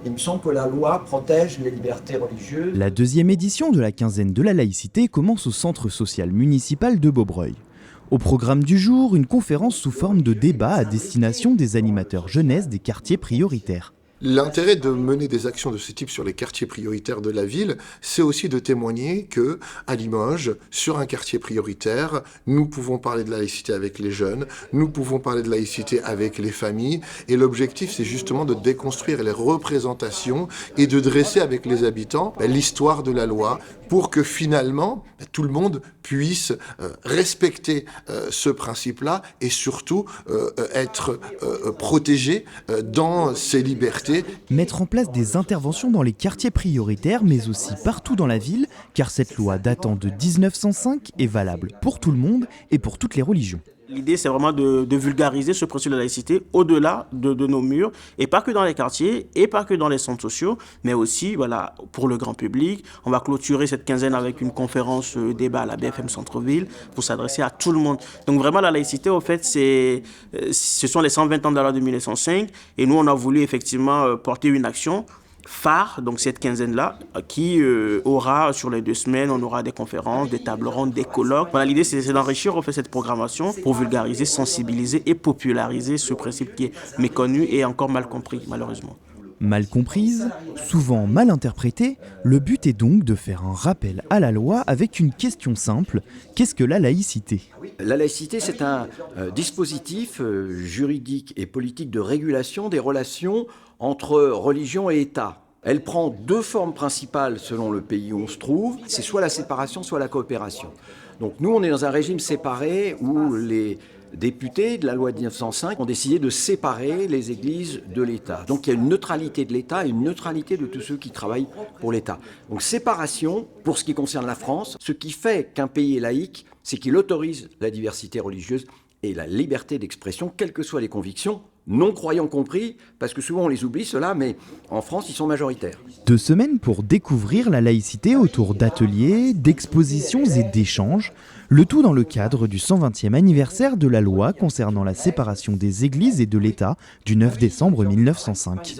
Il me semble que la loi protège les libertés religieuses. La deuxième édition de la quinzaine de la laïcité commence au centre social municipal de Beaubreuil. Au programme du jour, une conférence sous forme de débat à destination des animateurs jeunesse des quartiers prioritaires. L'intérêt de mener des actions de ce type sur les quartiers prioritaires de la ville, c'est aussi de témoigner que, à Limoges, sur un quartier prioritaire, nous pouvons parler de laïcité avec les jeunes, nous pouvons parler de laïcité avec les familles, et l'objectif, c'est justement de déconstruire les représentations et de dresser avec les habitants l'histoire de la loi pour que finalement, tout le monde puisse respecter ce principe-là et surtout être protégé dans ses libertés. Mettre en place des interventions dans les quartiers prioritaires, mais aussi partout dans la ville, car cette loi datant de 1905 est valable pour tout le monde et pour toutes les religions. L'idée, c'est vraiment de vulgariser ce principe de la laïcité au-delà de nos murs, et pas que dans les quartiers, et pas que dans les centres sociaux, mais aussi voilà, pour le grand public. On va clôturer cette quinzaine avec une conférence débat à la BFM Centre-Ville pour s'adresser à tout le monde. Donc vraiment, la laïcité, au fait, ce sont les 120 ans de la loi de 1905, et nous, on a voulu effectivement porter une action phare, donc cette quinzaine-là, qui aura sur les 2 semaines, on aura des conférences, des tables rondes, des colloques. Voilà, l'idée, c'est d'enrichir en fait cette programmation pour vulgariser, sensibiliser et populariser ce principe qui est méconnu et encore mal compris, malheureusement. Mal comprise, souvent mal interprétée, le but est donc de faire un rappel à la loi avec une question simple: qu'est-ce que la laïcité ? La laïcité, c'est un dispositif juridique et politique de régulation des relations entre religion et État. Elle prend 2 formes principales selon le pays où on se trouve, c'est soit la séparation, soit la coopération. Donc nous, on est dans un régime séparé où les députés de la loi de 1905 ont décidé de séparer les églises de l'État. Donc il y a une neutralité de l'État et une neutralité de tous ceux qui travaillent pour l'État. Donc séparation pour ce qui concerne la France. Ce qui fait qu'un pays est laïque, c'est qu'il autorise la diversité religieuse et la liberté d'expression, quelles que soient les convictions, non-croyants compris, parce que souvent on les oublie ceux-là, mais en France ils sont majoritaires. 2 semaines pour découvrir la laïcité autour d'ateliers, d'expositions et d'échanges, le tout dans le cadre du 120e anniversaire de la loi concernant la séparation des églises et de l'État du 9 décembre 1905.